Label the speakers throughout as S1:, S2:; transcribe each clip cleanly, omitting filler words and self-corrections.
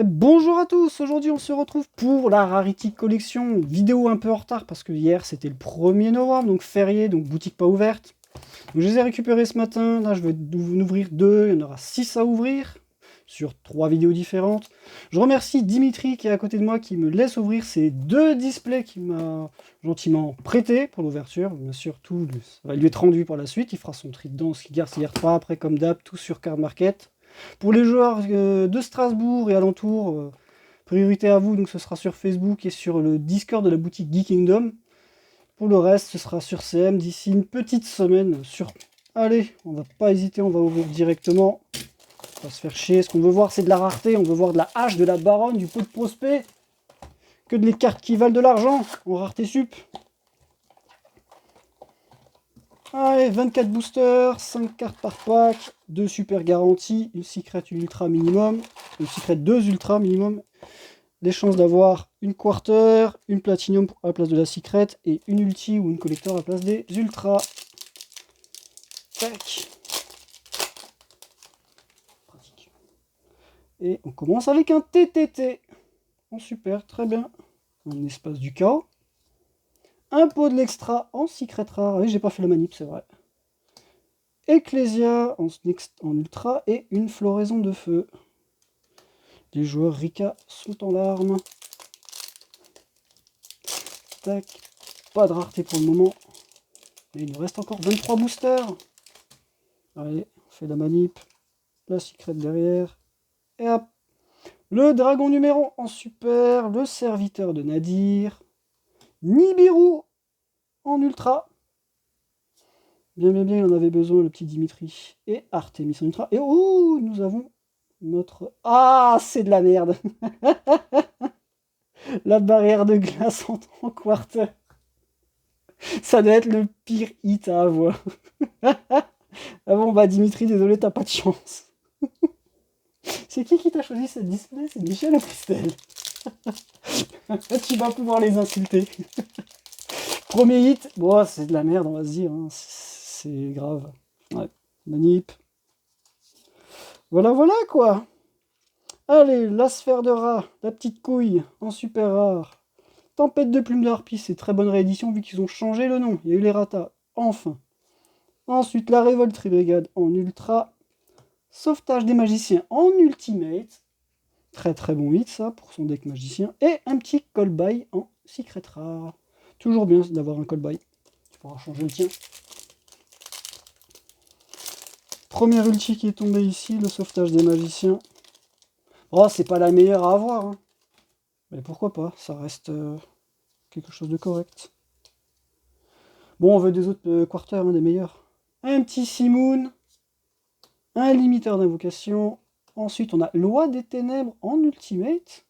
S1: Bonjour à tous, aujourd'hui on se retrouve pour la Rarity Collection, vidéo un peu en retard parce que hier c'était le 1er novembre, donc férié, donc boutique pas ouverte. Donc je les ai récupérés ce matin, là je vais en ouvrir deux, il y en aura 6 à ouvrir, sur 3 vidéos différentes. Je remercie Dimitri qui est à côté de moi qui me laisse ouvrir ces deux displays qu'il m'a gentiment prêté pour l'ouverture, bien sûr tout ça va lui être rendu par la suite, il fera son tri dedans, ce qu'il garde s'il garde pas après comme d'hab, tout sur Card Market. Pour les joueurs de Strasbourg et alentours, priorité à vous, donc ce sera sur Facebook et sur le Discord de la boutique Geek Kingdom. Pour le reste, ce sera sur CM d'ici une petite semaine. Allez, on va pas hésiter, on va ouvrir directement. On va se faire chier. Ce qu'on veut voir, c'est de la rareté. On veut voir de la hache, de la baronne, du pot de prospect. Que des cartes qui valent de l'argent en rareté sup. Allez, 24 boosters, 5 cartes par pack, 2 super garanties, une secret, une ultra minimum, une secret 2 ultra minimum. Les chances d'avoir une quarter, une platinum à la place de la secret et une ulti ou une collector à la place des ultras. Tac. Pratique. Et on commence avec un TTT. En super, très bien. Un espace du chaos. Un pot de l'extra en secret rare. Oui, j'ai pas fait la manip, c'est vrai. Ecclesia en ultra et une floraison de feu. Les joueurs Rika sont en larmes. Tac. Pas de rareté pour le moment. Et il nous reste encore 23 boosters. Allez, on fait la manip. La secret derrière. Et hop. Le dragon numéro en super. Le serviteur de Nadir. Nibiru en ultra. Bien, bien, bien, il en avait besoin, le petit Dimitri. Et Artemis en ultra. Et oh, nous avons notre... Ah, c'est de la merde. La barrière de glace en quarter. Ça doit être le pire hit à avoir. Ah bon, bah Dimitri, désolé, t'as pas de chance. C'est qui t'a choisi cette display? C'est Michel ou Christelle? Tu vas pouvoir les insulter. Premier hit, bon, c'est de la merde, on va se dire. Hein. C'est grave. Ouais, manip. Voilà, voilà quoi. Allez, la sphère de rat, la petite couille en super rare. Tempête de plumes de harpie, c'est très bonne réédition vu qu'ils ont changé le nom. Il y a eu les ratas, enfin. Ensuite, la révolte brigade en ultra. Sauvetage des magiciens en ultimate. Très très bon hit ça pour son deck magicien. Et un petit call by en secret rare. Toujours bien d'avoir un call by. Tu pourras changer le tien. Première ulti qui est tombée ici, le sauvetage des magiciens. Oh, c'est pas la meilleure à avoir. Hein. Mais pourquoi pas, ça reste quelque chose de correct. Bon, on veut des autres quarters, hein, des meilleurs. Un petit Simoon. Un limiteur d'invocation. Ensuite, on a Loi des Ténèbres en ultimate.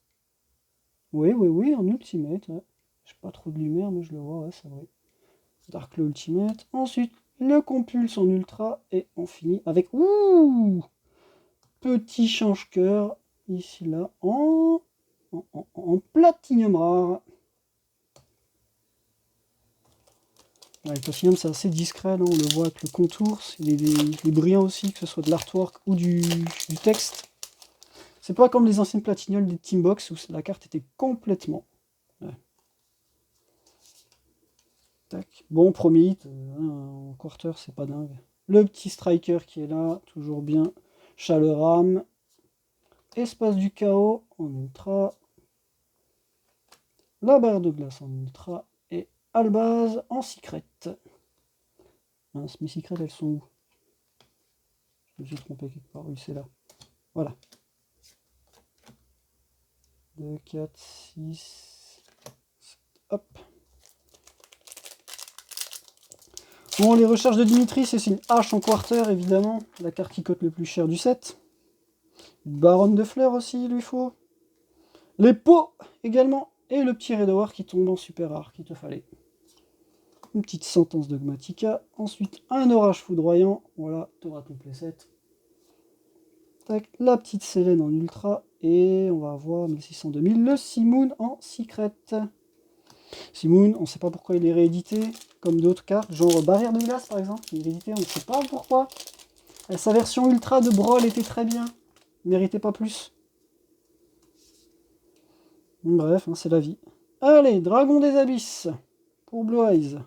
S1: Oui, oui, oui, en ultimate. Ouais. J'ai pas trop de lumière, mais je le vois, ouais, c'est vrai. Dark Law Ultimate. Ensuite, le Compulse en ultra. Et on finit avec... Ouh, petit change-cœur. Ici, là, en platinium rare. Ouais, le platinium, c'est assez discret, là, on le voit avec le contour. Il est brillant aussi, que ce soit de l'artwork ou du texte. C'est pas comme les anciennes platinum des Teambox où la carte était complètement... Ouais. Tac. Bon, premier hit, en quarter, c'est pas dingue. Le petit striker qui est là, toujours bien. Chaleram. Espace du chaos en ultra. La barre de glace en ultra. Et Albaz en secret. Mince, mes secrets, elles sont où? Je me suis trompé quelque part. Oui, c'est là. Voilà. 2, 4, 6. Hop. Bon, les recherches de Dimitri, c'est une hache en quarter, évidemment. La carte qui cote le plus cher du set. Une baronne de fleurs aussi, il lui faut. Les pots également. Et le petit Red War qui tombe en super rare, qu'il te fallait. Une petite sentence dogmatica. Ensuite, un orage foudroyant. Voilà, tu auras ton playset. Tac, la petite Célène en ultra. Et on va avoir 1600 2000. Le Simoon en secret. Simoon, on ne sait pas pourquoi il est réédité. Comme d'autres cartes, genre Barrière de glace par exemple, qui est réédité, on ne sait pas pourquoi. Sa version ultra de Brawl était très bien. Il méritait pas plus. Bref, hein, c'est la vie. Allez, Dragon des Abysses pour Blue Eyes.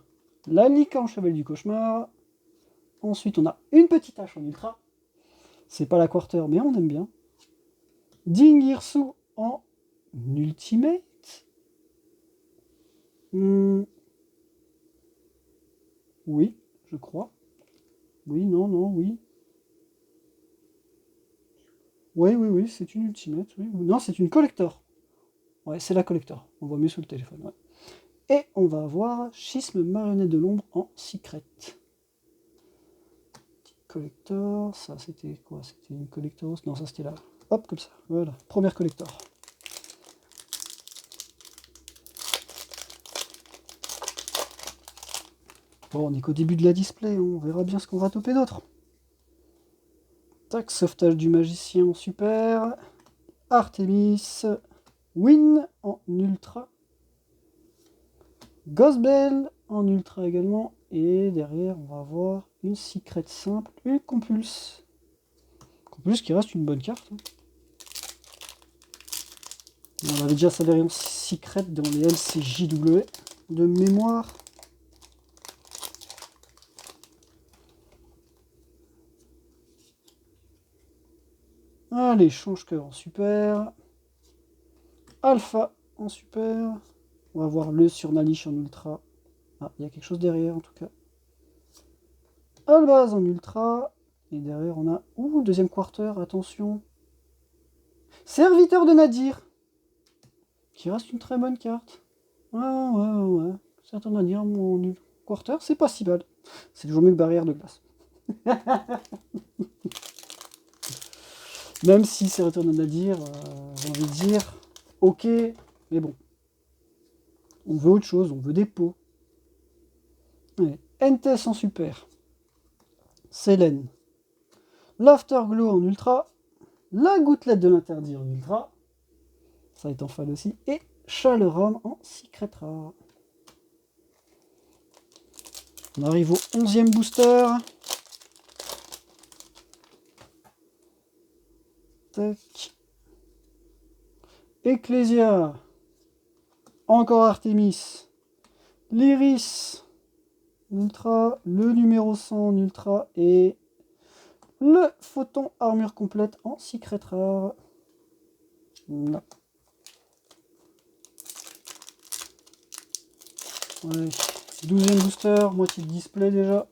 S1: La licorne chevalier du cauchemar. Ensuite, on a une petite hache en ultra. C'est pas la quarter, mais on aime bien. Dingirsu en ultimate. Oui, je crois. Oui, non, non, oui. Oui, c'est une ultimate. Oui. Non, c'est une collector. Ouais, c'est la collector. On voit mieux sur le téléphone. Ouais. Et on va avoir Schisme marionnette de l'ombre en secret. Collector, ça c'était quoi? C'était une collector? Non, ça c'était là. Hop, comme ça. Voilà, première collector. Bon, on est qu'au début de la display, on verra bien ce qu'on va toper d'autre. Tac, sauvetage du magicien, super. Artemis, Win en ultra. Ghostbell en ultra également. Et derrière, on va avoir une secret simple, une compulse. Compulse qui reste une bonne carte. On avait déjà sa variante secret dans les LCJW de mémoire. Allez, change-cœur en super. Alpha en super. On va voir le sur Nalish en ultra. Ah, il y a quelque chose derrière en tout cas. Albaz en ultra. Et derrière on a... Ouh, deuxième quarter, attention. Serviteur de Nadir. Qui reste une très bonne carte. Ouais. Serviteur de Nadir en quarter, c'est pas si mal. C'est toujours mieux que barrière de glace. Même si Serviteur de Nadir, j'ai envie de dire, ok, mais bon. On veut autre chose, on veut des pots. Ouais. Entes en super. Selene. L'Afterglow en ultra. La gouttelette de l'interdit en ultra. Ça est en fall aussi. Et Chalerum en secret rare. On arrive au 11e booster. Tac. Ecclesia. Encore Artemis. L'Iris. Ultra. Le numéro 100 en ultra. Et le photon armure complète en secret rare. Non. Ouais. 12e booster, moitié de display déjà.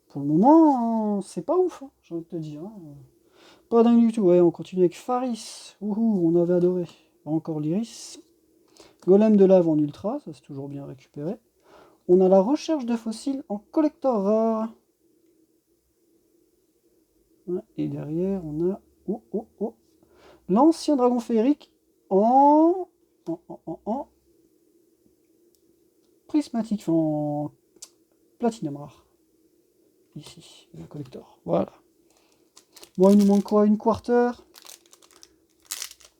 S1: Pour le moment, c'est pas ouf, hein, j'ai envie de te dire. Hein. Pas dingue du tout. Ouais, on continue avec Faris. Ouhou, on avait adoré. Encore l'Iris. Golem de lave en ultra, ça c'est toujours bien récupéré. On a la recherche de fossiles en collector rare. Ouais, et derrière, on a... Oh. L'ancien dragon féerique en prismatique, en platinum rare. Ici, le collector. Voilà. Bon, il nous manque quoi? Une quarter,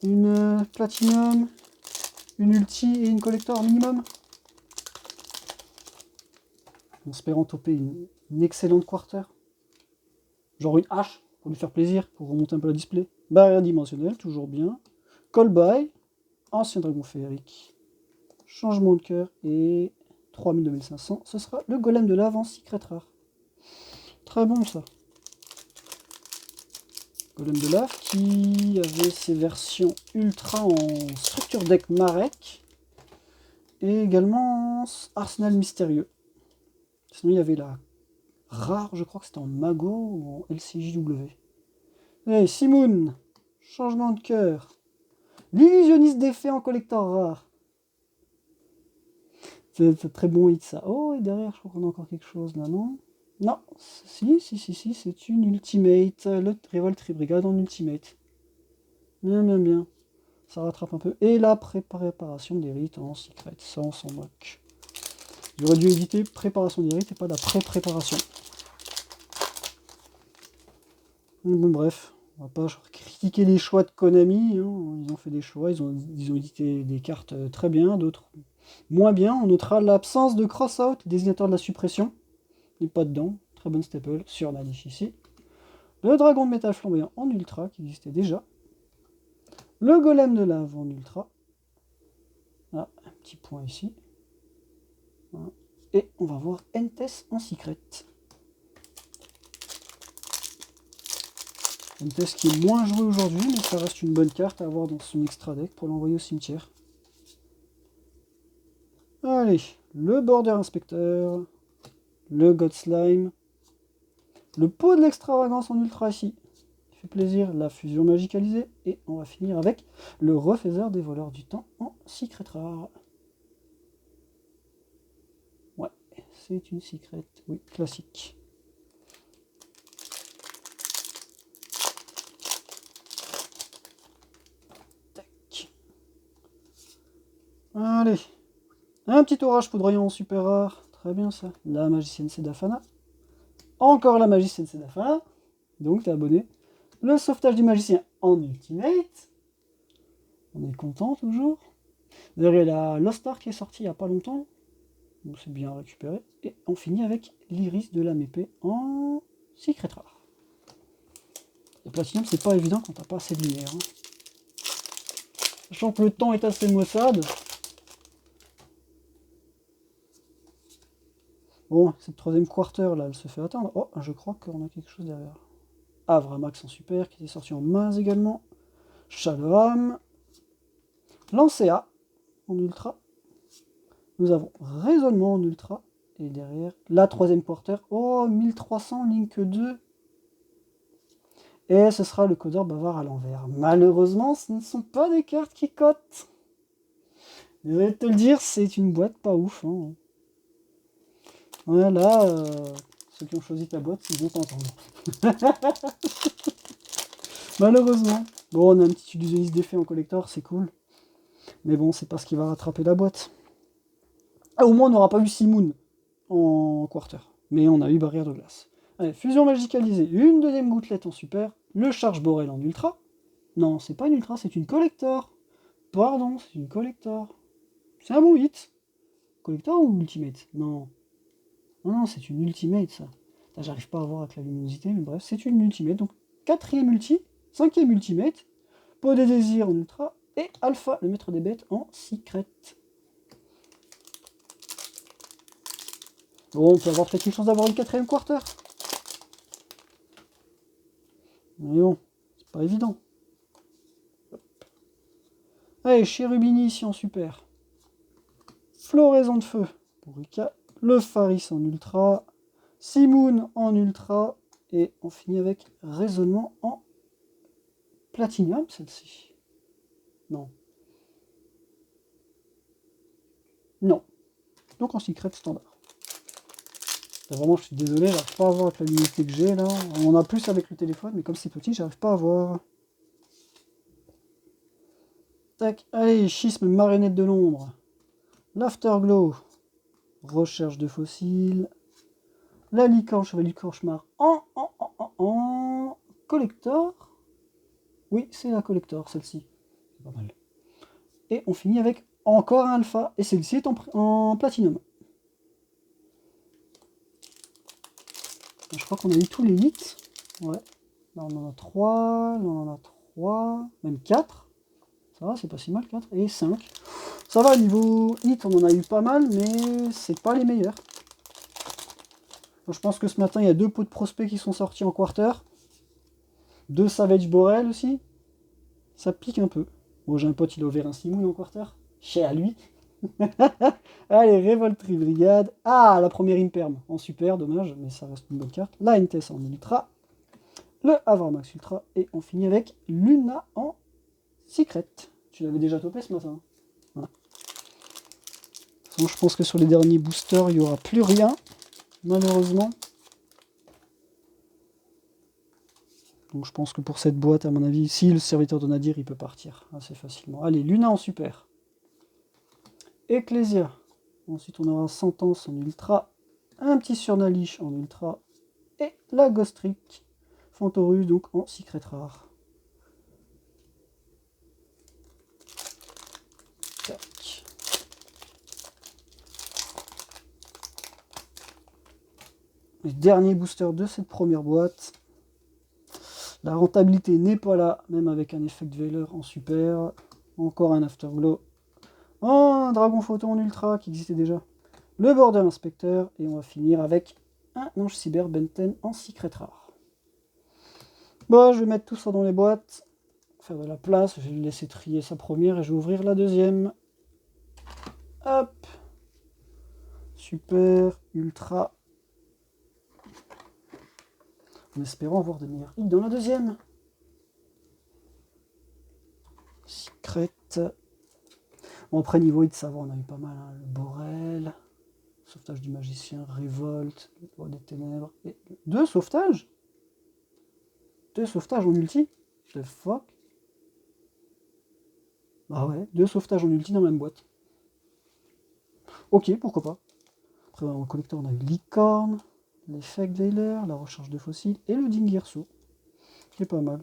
S1: une platinum, une ulti et une collector minimum. En espérant toper une excellente quarter. Genre une hache, pour lui faire plaisir, pour remonter un peu la display. Barrière dimensionnelle, toujours bien. Call by, ancien dragon féerique. Changement de cœur et 3000-2500. Ce sera le golem de lave en secret rare. Très bon ça. Golem de lave qui avait ses versions ultra en structure deck Marek et également Arsenal mystérieux. Sinon il y avait la rare, je crois que c'était en Mago ou en LCJW. Et Simoun, changement de cœur. L'illusionniste d'effet en collector rare. C'est très bon hit ça. Oh, et derrière, je crois qu'on a encore quelque chose là, non? Non, si, c'est une ultimate. Le Revolt Tribrigade en ultimate. Bien. Ça rattrape un peu. Et la préparation des rites en secret. Ça, on s'en moque. J'aurais dû éviter préparation des rites et pas la pré-préparation. Bon, bref, on va pas critiquer les choix de Konami. Hein. Ils ont fait des choix, ils ont édité des cartes très bien, d'autres moins bien. On notera l'absence de cross-out, désignateur de la suppression. Il n'est pas dedans. Très bonne staple sur Nalish ici. Le dragon de métal flamboyant en ultra, qui existait déjà. Le golem de lave en ultra. Là, un petit point ici. Voilà. Et on va voir Entes en secret. Entes qui est moins joué aujourd'hui, mais ça reste une bonne carte à avoir dans son extra deck pour l'envoyer au cimetière. Allez, le Border Inspecteur, le God Slime, le pot de l'extravagance en ultra ici, qui fait plaisir, la fusion magicalisée, et on va finir avec le refaiseur des voleurs du temps en secret rare. Ouais, c'est une secret, oui, classique. Tac. Allez, un petit orage poudroyant super rare, très bien ça. La magicienne Sedafana. Encore la magicienne Sedafana, donc t'es abonné. Le sauvetage du magicien en ultimate. On est content toujours. D'ailleurs, il y a la Lost Ark qui est sortie il n'y a pas longtemps. Donc c'est bien récupéré. Et on finit avec l'iris de la mépée en secret rare. Le platinum, c'est pas évident quand t'as pas assez de lumière. Hein. Sachant que le temps est assez maussade. Bon, cette troisième quarter là, elle se fait attendre. Oh, je crois qu'on a quelque chose derrière. Avramax en super, qui est sorti en mains également. Shadowham. Lancea en ultra. Nous avons raisonnement en ultra. Et derrière, la troisième quarter. Oh, 1300, Link 2. Et ce sera le codeur bavard à l'envers. Malheureusement, ce ne sont pas des cartes qui cotent. Désolé de te le dire, c'est une boîte pas ouf. Hein. Ouais, là, ceux qui ont choisi ta boîte, ils vont t'entendre. Malheureusement. Bon, on a un petit illusionniste d'effet en collector, c'est cool. Mais bon, c'est pas ce qui va rattraper la boîte. Ah, au moins, on n'aura pas eu Simoon en quarter. Mais on a eu barrière de glace. Allez, fusion magicalisée, une deuxième gouttelette en super. Le charge Borel en ultra. Non, c'est pas une ultra, c'est une collector. Pardon, c'est une collector. C'est un bon hit. Collector ou ultimate? Non. Non, c'est une ultimate, ça. J'arrive pas à voir avec la luminosité, mais bref, c'est une ultimate. Donc, quatrième ulti, cinquième ultimate, pot des désirs en ultra, et Alpha, le maître des bêtes, en secret. Bon, on peut avoir peut-être une chance d'avoir une quatrième quarter. Mais bon, c'est pas évident. Allez, Chérubini ici en super. Floraison de feu pour Rika. Le Faris en ultra. Simoon en ultra. Et on finit avec Raisonnement en Platinum, celle-ci. Non. Non. Donc en secret standard. Vraiment, je suis désolé, j'arrive pas à voir avec la luminosité que j'ai là. On en a plus avec le téléphone, mais comme c'est petit, j'arrive pas à voir. Tac, allez, schisme, marionnette de l'ombre. L'Afterglow, recherche de fossiles. La licorne, chevalier du cauchemar en collector. Oui, c'est la collector, celle-ci. C'est pas mal. Et on finit avec encore un alpha, et celle-ci est en platinum. Je crois qu'on a eu tous les hits. Ouais. Là, on en a 3, là, on en a 3, même 4. Ça va, c'est pas si mal, 4 et 5. Ça va, niveau hit, on en a eu pas mal, mais c'est pas les meilleurs. Donc, je pense que ce matin, il y a 2 pots de prospects qui sont sortis en quarter. 2 Savage Borel aussi. Ça pique un peu. Bon, j'ai un pote, il a ouvert un Simoon en quarter. Chez à lui. Allez, Revoltry Brigade. Ah, la première Imperm en super, dommage, mais ça reste une bonne carte. La NTS en ultra. Le Avramax Ultra. Et on finit avec Luna en secret. Tu l'avais déjà topé ce matin. Voilà. Je pense que sur les derniers boosters, il n'y aura plus rien, malheureusement. Donc je pense que pour cette boîte, à mon avis, si le serviteur de Nadir, il peut partir assez facilement. Allez, Luna en super. Ecclesia. Ensuite, on aura Sentence en ultra. Un petit Surnalish en ultra. Et la Ghost Trick. Fantorus, donc en secret rare. Tac. Les derniers boosters de cette première boîte. La rentabilité n'est pas là, même avec un Effect Veiler en super. Encore un Afterglow. Oh, un dragon photon en ultra qui existait déjà. Le border inspecteur. Et on va finir avec un ange cyber Benten en secret rare. Bon, je vais mettre tout ça dans les boîtes. Faire de la place. Je vais lui laisser trier sa première et je vais ouvrir la deuxième. Hop. Super, ultra. En espérant avoir des meilleurs hits dans la deuxième. Secret. Bon, après, niveau hit, ça va, on a eu pas mal. Hein. Le Borel, sauvetage du magicien, révolte, le roi des ténèbres. Et 2 sauvetages 2 sauvetages en ulti. The fuck. Ah ouais, 2 sauvetages en ulti dans la même boîte. Ok, pourquoi pas. Après, en collector, on a eu Licorne, l'effet Veiler, la recharge de fossiles et le Dingirso. Qui est pas mal.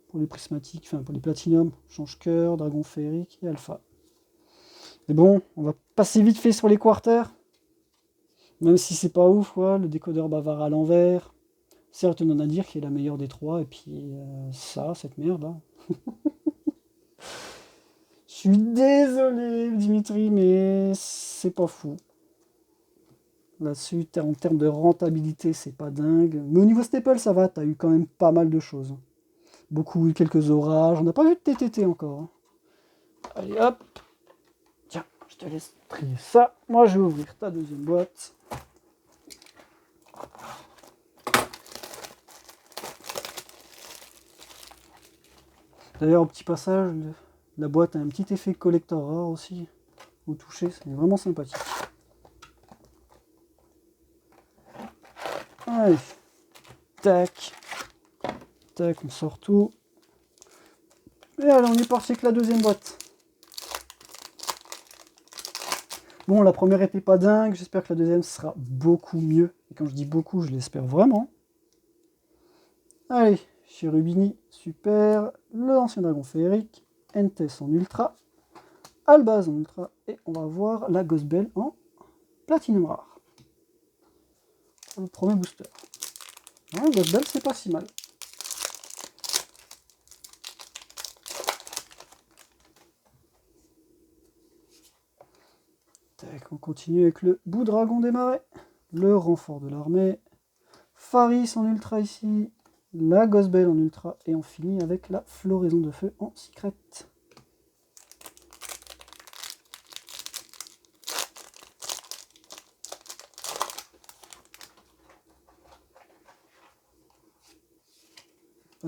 S1: Pour les prismatiques, enfin pour les platinum, change-cœur, dragon féerique et alpha. Mais bon, on va passer vite fait sur les quarters. Même si c'est pas ouf, quoi, le décodeur bavard à l'envers. Certes, on en a dire qui est la meilleure des trois, et puis cette merde là. Je suis désolé, Dimitri, mais c'est pas fou. Là-dessus, en termes de rentabilité, c'est pas dingue. Mais au niveau staple, ça va, t'as eu quand même pas mal de choses. Quelques orages. On n'a pas vu de TTT encore. Hein. Allez, hop. Tiens, je te laisse trier ça. Moi, je vais ouvrir ta deuxième boîte. D'ailleurs, au petit passage, la boîte a un petit effet collector rare aussi. Au toucher, c'est vraiment sympathique. Allez. Tac. Tac, on sort tout. Et allez, on est parti avec la deuxième boîte. Bon, la première était pas dingue, j'espère que la deuxième sera beaucoup mieux. Et quand je dis beaucoup, je l'espère vraiment. Allez, Cherubini, super. Le ancien dragon féerique. Entes en ultra. Albaz en ultra. Et on va voir la Ghost Bell en platinum rare. Le premier booster. Ouais, Ghost Bell, c'est pas si mal. Tac, on continue avec le Bout-Dragon des Marais. Le renfort de l'armée. Faris en ultra ici. La Ghost Bell en ultra. Et on finit avec la Floraison de Feu en secret.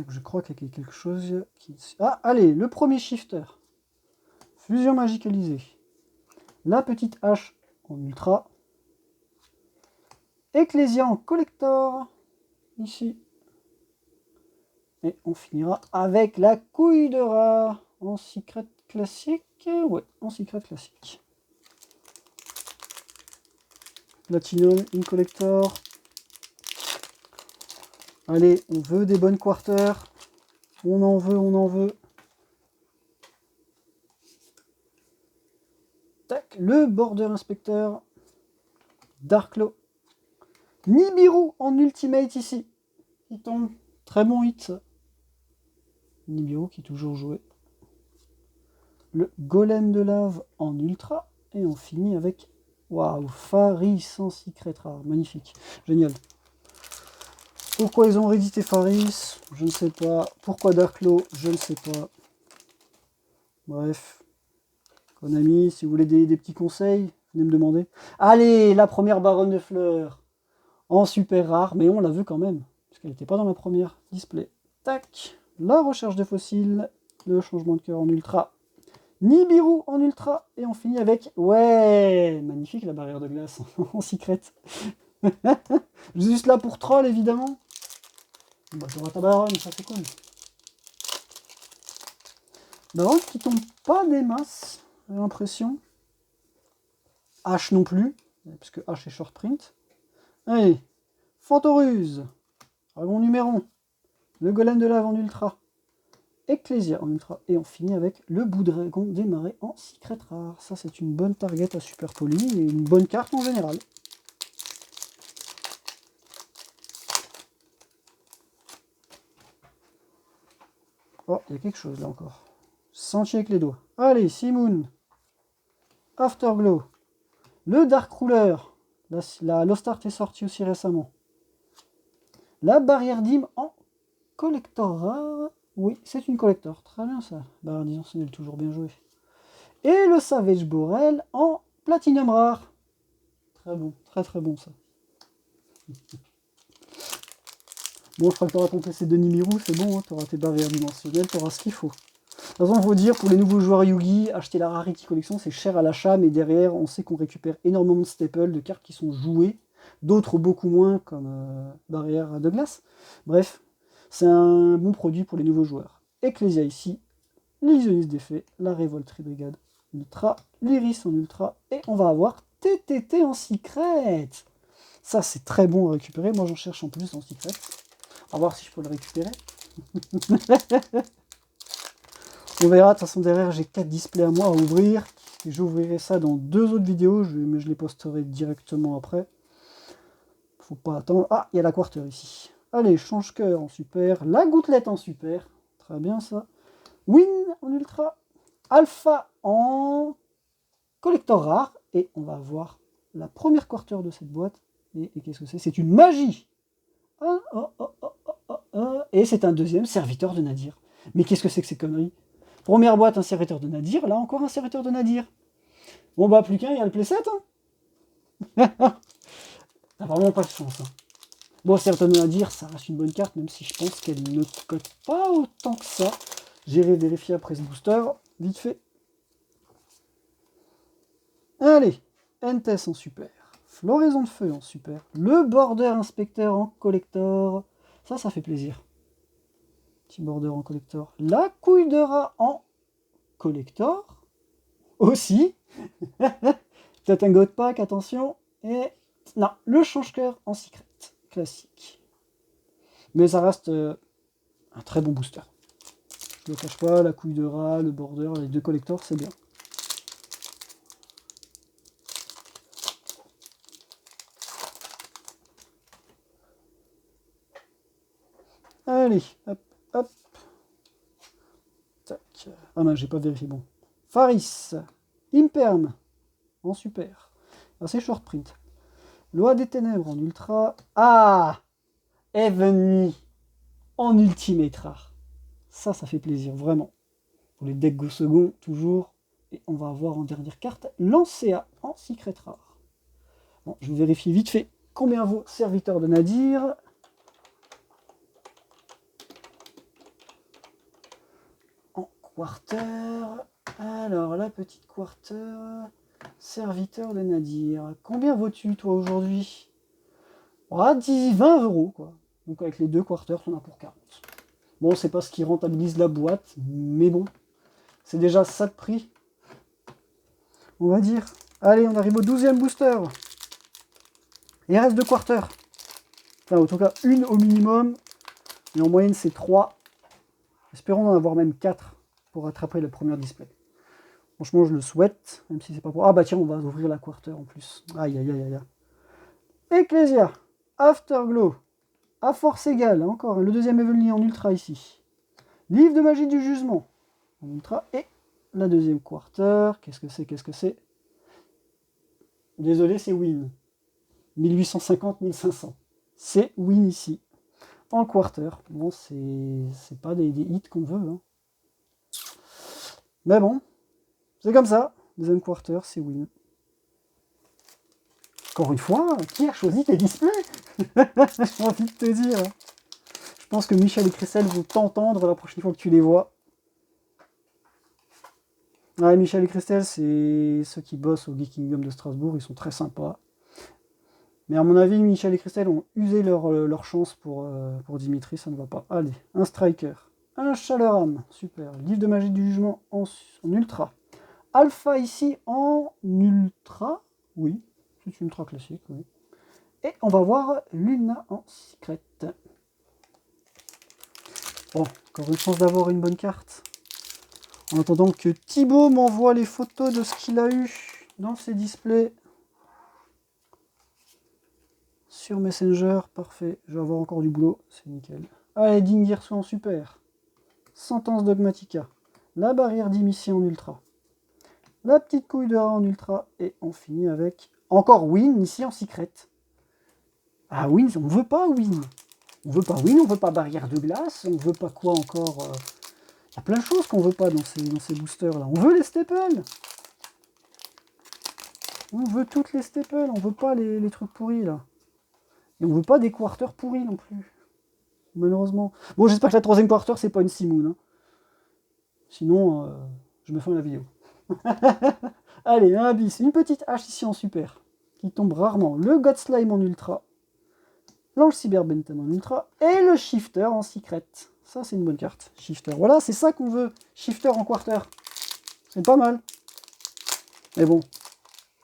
S1: Je crois qu'il y a quelque chose qui... Ah, allez, le premier shifter. Fusion magicalisée. La petite hache en ultra. Ecclesia en collector. Ici. Et on finira avec la couille de rat en secret classique. Ouais, en secret classique. Platinum, in collector. Allez, on veut des bonnes quarters. On en veut, on en veut. Tac, le border inspecteur. Darklo. Nibiru en ultimate ici. Il tombe. Très bon hit ça. Nibiru qui est toujours joué. Le golem de lave en ultra. Et on finit avec... Waouh, Faris en secret rare. Magnifique. Génial. Pourquoi ils ont réédité Faris? Je ne sais pas. Pourquoi Darklo? Je ne sais pas. Bref. Konami, si vous voulez des petits conseils, venez me demander. Allez, la première baronne de fleurs. En super rare, mais on l'a vu quand même. Parce qu'elle n'était pas dans la première display. Tac. La recherche de fossiles. Le changement de cœur en ultra. Nibiru en ultra. Et on finit avec... Ouais, magnifique la barrière de glace en secret. Juste là pour troll, évidemment. Bah, tu auras ta baronne, ça c'est cool. Baronne qui tombe pas des masses, j'ai l'impression. H non plus, parce que H est short print. Allez, Fantoruse, Dragon Numéron, le Golem de lave en ultra, Ecclesia en ultra, et on finit avec le Bout-Dragon des Marais en secret rare. Ça c'est une bonne target à Super Poly et une bonne carte en général. Oh, il y a quelque chose là encore. Sentier avec les doigts. Allez, Simoun, Afterglow. Le Dark Ruler. La Lost Art est sortie aussi récemment. La barrière dim en collector rare. Oui, c'est une collector. Très bien ça. Barrière dimensionnelle, toujours bien joué. Et le Savage Borel en platinum rare. Très bon, très très bon ça. Bon, je crois que tu auras ton PC de Nimiru, c'est bon, hein, tu auras tes barrières dimensionnelles, tu auras ce qu'il faut. De toute façon, il faut dire, pour les nouveaux joueurs Yugi, acheter la Rarity Collection, c'est cher à l'achat, mais derrière, on sait qu'on récupère énormément de staples, de cartes qui sont jouées, d'autres beaucoup moins, comme Barrière de glace. Bref, c'est un bon produit pour les nouveaux joueurs. Ecclesia ici, l'illusionniste d'effet, la Révolterie Brigade Ultra, l'Iris en Ultra, et on va avoir TTT en secret. Ça, c'est très bon à récupérer. Moi, j'en cherche en plus en secret. On va voir si je peux le récupérer. On verra, de toute façon derrière j'ai 4 displays à moi à ouvrir. Et j'ouvrirai ça dans 2 autres vidéos, mais je les posterai directement après. Faut pas attendre. Ah, il y a la quarter ici. Allez, change-cœur en super. La gouttelette en super. Très bien ça. Win en ultra. Alpha en collector rare. Et on va voir la première quarter de cette boîte. Et qu'est-ce que c'est? C'est une magie. Et c'est un deuxième serviteur de Nadir. Mais qu'est-ce que c'est que ces conneries? Première boîte, un serviteur de Nadir. Là encore un serviteur de Nadir. Bon bah plus qu'un, il y a le playset. Hein. T'as vraiment pas de chance. Hein. Bon, serviteur de Nadir, ça reste une bonne carte, même si je pense qu'elle ne cote pas autant que ça. J'irai vérifier après ce booster, vite fait. Allez, Entes en super. Floraison de feu en super. Le border inspecteur en collector. Ça fait plaisir. Petit border en collector. La couille de rat en collector. Aussi. Peut-être un God Pack, attention. Et non, le change-cœur en secret. Classique. Mais ça reste un très bon booster. Je ne le cache pas, la couille de rat, le border, les deux collectors, c'est bien. Allez, hop, hop. Tac. Ah non, j'ai pas vérifié. Bon. Faris, Imperm, en super. Ah, c'est short print. Loi des ténèbres en ultra. Ah, Heavenly en ultimate rare. Ça fait plaisir, vraiment. Pour les decks go second, toujours. Et on va avoir en dernière carte Lancea en secret rare. Bon, je vais vérifier vite fait combien vaut serviteur de Nadir. En quarter. Alors, la petite quarter. Serviteur de Nadir. Combien vaux-tu, toi, aujourd'hui? 10, 20 euros, quoi. Donc, avec les deux quarters, on a pour 40. Bon, c'est pas ce qui rentabilise la boîte, mais bon. C'est déjà ça de prix. On va dire. Allez, on arrive au 12e booster. Il reste 2 quarters. Enfin, en tout cas, une au minimum. Et en moyenne, c'est 3. Espérons en avoir même 4 pour rattraper le premier display. Franchement, je le souhaite, même si c'est pas pour... Ah bah tiens, on va ouvrir la quarter en plus. Aïe, aïe, aïe, aïe. Ecclesia, Afterglow, à force égale, encore le deuxième Heavenly en ultra ici. Livre de magie du jugement en ultra. Et la deuxième quarter, qu'est-ce que c'est? Désolé, c'est Win. 1850-1500. C'est Win ici. En quarter. Bon, c'est pas des hits qu'on veut. Hein. Mais bon, c'est comme ça. Deuxième quarter, c'est Win. Encore une fois, qui a choisi tes displays? J'ai envie de te dire. Je pense que Michel et Christelle vont t'entendre la prochaine fois que tu les vois. Ouais, Michel et Christelle, c'est ceux qui bossent au Geek Kingdom de Strasbourg. Ils sont très sympas. Mais à mon avis, Michel et Christelle ont usé leur chance pour Dimitri. Ça ne va pas. Allez, un Striker. Un Chaleram. Super. Livre de magie du jugement en ultra. Alpha ici en ultra. Oui, c'est une ultra classique, oui. Et on va voir Luna en secret. Bon, encore une chance d'avoir une bonne carte. En attendant que Thibaut m'envoie les photos de ce qu'il a eu dans ses displays sur Messenger. Parfait, je vais avoir encore du boulot, c'est nickel. Allez, Dingirsu en super. Sentence Dogmatica. La barrière d'Im ici en ultra. la petite couille de rat en ultra, et on finit avec encore Win, ici en secret. Ah Win, on veut pas Win. On veut pas Win, on veut pas barrière de glace, on veut pas quoi encore. Il y a plein de choses qu'on veut pas dans ces boosters là. On veut les staples. On veut toutes les staples, on veut pas les trucs pourris là. Et on veut pas des quarters pourris non plus. Malheureusement. Bon, j'espère que la troisième quarter, c'est pas une Simoon. Hein. Sinon, je me fais la vidéo. Allez, un abyss, une petite hache ici en super, qui tombe rarement. Le God Slime en ultra, l'ange cyber Benten en ultra, et le shifter en secret. Ça, c'est une bonne carte. Shifter, voilà, c'est ça qu'on veut. Shifter en quarter. C'est pas mal. Mais bon,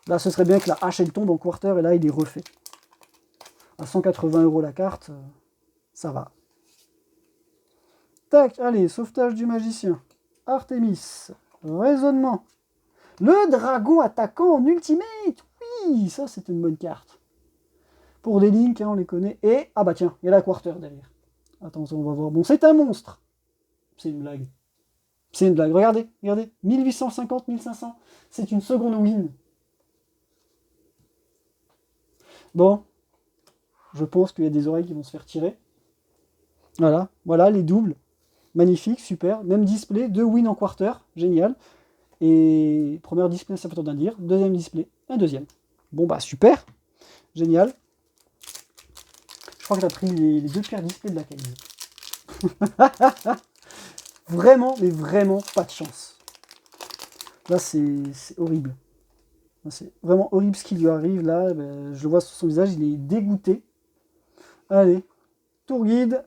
S1: là, ce serait bien que la hache, elle tombe en quarter, et là, il est refait. À 180 € la carte, ça va. Tac, allez, sauvetage du magicien. Artemis, raisonnement. Le dragon attaquant en ultimate. Oui, ça c'est une bonne carte. Pour des links, hein, on les connaît. Et, ah bah tiens, il y a la quarter derrière. Attention, on va voir. Bon, c'est un monstre. C'est une blague. C'est une blague. Regardez, regardez. 1850, 1500. C'est une seconde win. Bon. Je pense qu'il y a des oreilles qui vont se faire tirer. Voilà, voilà les doubles. Magnifique, super. Même display, 2 wins en quarter. Génial. Et premier display, ça peut rien dire. Deuxième display, un deuxième. Bon bah super. Génial. Je crois que j'ai pris les 2 pires displays de la case. Vraiment, mais vraiment pas de chance. Là, c'est horrible. C'est vraiment horrible ce qui lui arrive. Là, ben, je le vois sur son visage, il est dégoûté. Allez, tour guide,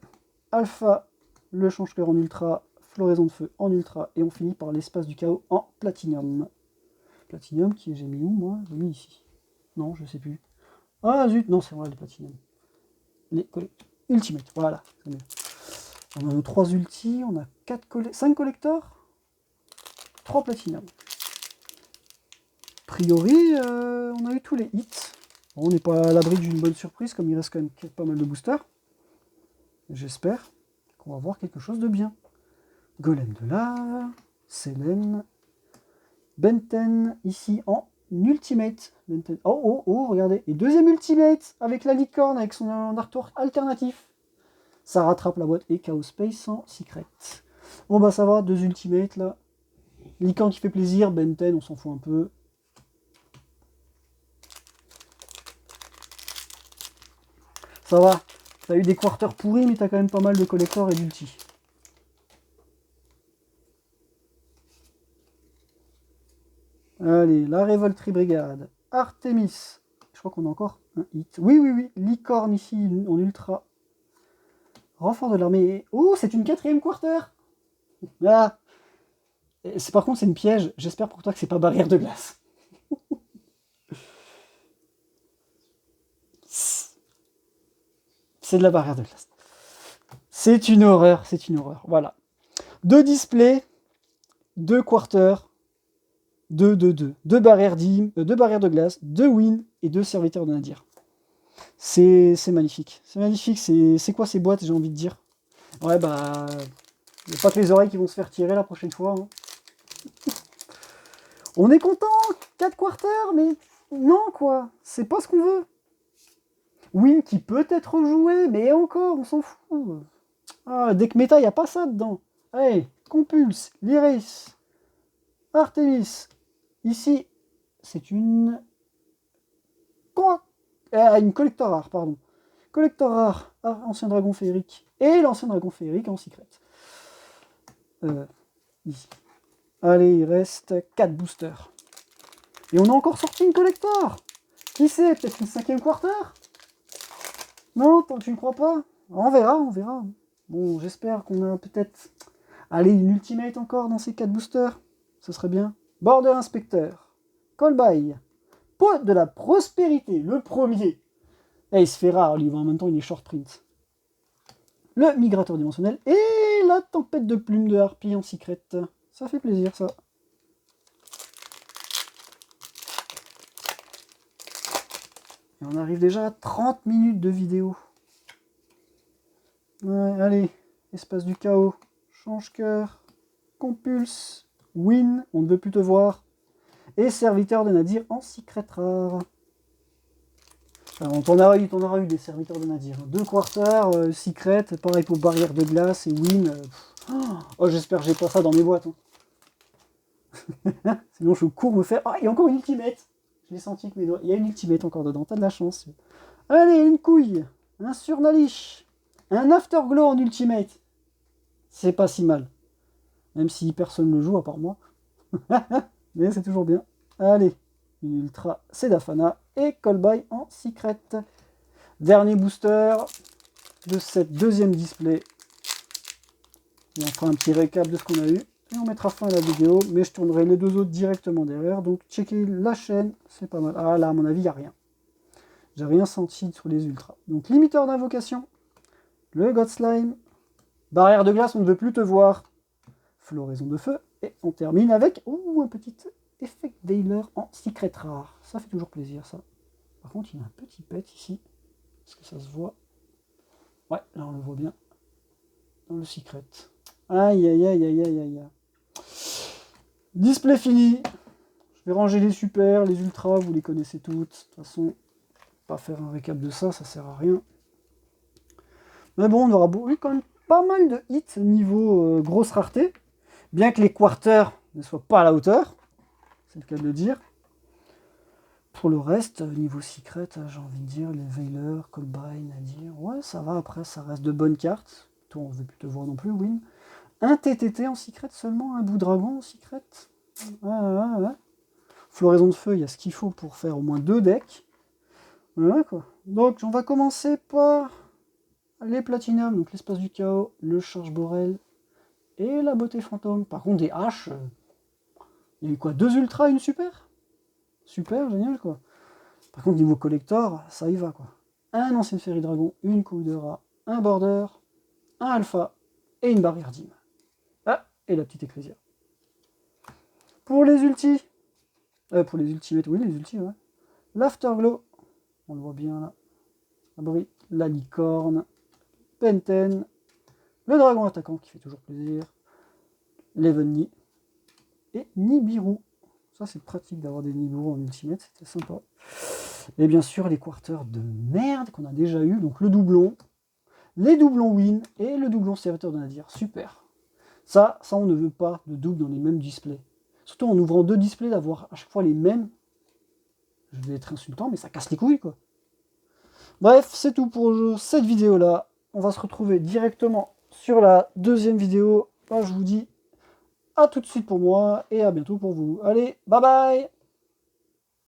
S1: alpha, le change-cœur en ultra, floraison de feu en ultra, et on finit par l'espace du chaos en platinium. Platinium, qui j'ai mis où, moi? J'ai mis ici. Non, je sais plus. Ah zut, non, c'est vrai, les platinium. Les Ultimate, voilà, c'est mieux. On a nos 3 ultis, on a 5 collectors, 3 platinum. A priori, on a eu tous les hits. Bon, on n'est pas à l'abri d'une bonne surprise, comme il reste quand même pas mal de boosters. J'espère qu'on va voir quelque chose de bien. Golem de lave, Selene, Benten, ici en ultimate. Benten. Oh, oh, oh, regardez. Et deuxième ultimate, avec la licorne, avec son artwork alternatif. Ça rattrape la boîte et Chaos Space en secret. Bon bah ça va, 2 ultimates là. Licorne qui fait plaisir, Benten, on s'en fout un peu. Ça va, t'as eu des quarters pourris, mais t'as quand même pas mal de collectors et d'ulti. Allez, la Revoltry Brigade. Artemis. Je crois qu'on a encore un hit. Oui, oui, oui. Licorne ici en ultra. Renfort de l'armée. Oh, c'est une 4ème quarter. Ah. Par contre, c'est une piège. J'espère pour toi que c'est pas barrière de glace. C'est de la barrière de glace. C'est une horreur, c'est une horreur. Voilà. 2 displays, 2 quarters, 2 barrières de glace, 2 wins et 2 serviteurs de nadir. C'est magnifique. C'est magnifique. C'est quoi ces boîtes, j'ai envie de dire? Ouais, bah... Il n'y a pas que les oreilles qui vont se faire tirer la prochaine fois. Hein. On est content, 4 quarters, mais non, quoi. C'est pas ce qu'on veut. Win qui peut être joué, mais encore, on s'en fout. Ah, deck méta, il n'y a pas ça dedans. Allez, Compulse, Lyris, Artemis. Ici, c'est une... une collector rare, pardon. Collector rare, ancien dragon féerique. Et l'ancien dragon féerique en secret. Ici. Allez, il reste 4 boosters. Et on a encore sorti une collector. Qui sait, peut-être une 5ème quarter? Non, tu ne crois pas? On verra, on verra. Bon, j'espère qu'on a peut-être... Allez, une ultimate encore dans ces 4 boosters. Ce serait bien. Border Inspector. Callby. Pot de la prospérité, le premier. Et il se fait rare, lui, en même temps il est short print. Le migrateur dimensionnel et la tempête de plumes de harpie en secret. Ça fait plaisir, ça. Et on arrive déjà à 30 minutes de vidéo. Ouais, allez, espace du chaos, change cœur, compulse, win, on ne veut plus te voir. Et serviteur de Nadir en secret rare. Alors, t'en auras eu des serviteurs de Nadir. 2 quarters, secret, pareil pour barrière de glace et win. Oh, j'espère que j'ai pas ça dans mes boîtes. Hein. Sinon, je cours me faire. Ah, il y a encore une ultimate. Je l'ai senti que mes doigts. Il y a une ultimate encore dedans. T'as de la chance. Allez, une couille. Un surnalish. Un afterglow en ultimate. C'est pas si mal. Même si personne ne le joue à part moi. Mais c'est toujours bien. Allez, une ultra Sedafana et Callby en secret. Dernier booster de cette deuxième display. Et on fera un petit récap de ce qu'on a eu. Et on mettra fin à la vidéo. Mais je tournerai les 2 autres directement derrière. Donc checkez la chaîne. C'est pas mal. Ah là, à mon avis, il n'y a rien. J'ai rien senti sur les ultras. Donc limiteur d'invocation. Le God Slime. Barrière de glace, on ne veut plus te voir. Floraison de feu. Et on termine avec un petit effet Dailer en secret rare. Ça fait toujours plaisir, ça. Par contre, il y a un petit pet ici. Est-ce que ça se voit? Ouais, là on le voit bien. Dans le secret. Aïe, aïe, aïe, aïe, aïe, aïe. Display fini. Je vais ranger les super, les ultras, vous les connaissez toutes. De toute façon, pas faire un récap de ça, ça sert à rien. Mais bon, on aura eu quand même pas mal de hits niveau grosse rareté. Bien que les quarters ne soient pas à la hauteur. C'est le cas de le dire. Pour le reste, niveau secret, j'ai envie de dire, les Veiler, Callby, Nadir, ouais, ça va, après, ça reste de bonnes cartes. Toi, on ne veut plus te voir non plus, Win. Un TTT en secret seulement, un bout dragon en secret. Ouais. Floraison de feu, il y a ce qu'il faut pour faire au moins 2 decks. Voilà, quoi. Donc, on va commencer par les Platinum, donc l'espace du chaos, le Charge Borel et la beauté fantôme. Par contre, des haches, il y a eu quoi, 2 ultras, une super? Super, génial, quoi. Par contre, niveau collector, ça y va, quoi. Un ancien Ferry Dragon, une couille de rat, un border, un alpha et une barrière dim. Ah, et la petite Ecclésia. Pour les ultis, pour les ultimates, oui, les ultis, ouais. L'Afterglow, on le voit bien là. Abri, la licorne, Penten, le dragon attaquant qui fait toujours plaisir, l'Evenly et Nibiru. Ça, c'est pratique d'avoir des Nibiru en ultimate, c'était sympa. Et bien sûr, les quarters de merde qu'on a déjà eu, donc le doublon, les doublons win et le doublon serviteur de Nadir. Super. Ça, on ne veut pas de double dans les mêmes displays. Surtout en ouvrant 2 displays, d'avoir à chaque fois les mêmes. Je vais être insultant, mais ça casse les couilles, quoi. Bref, c'est tout pour cette vidéo-là. On va se retrouver directement sur la deuxième vidéo. Là, je vous dis à tout de suite pour moi et à bientôt pour vous. Allez, bye bye!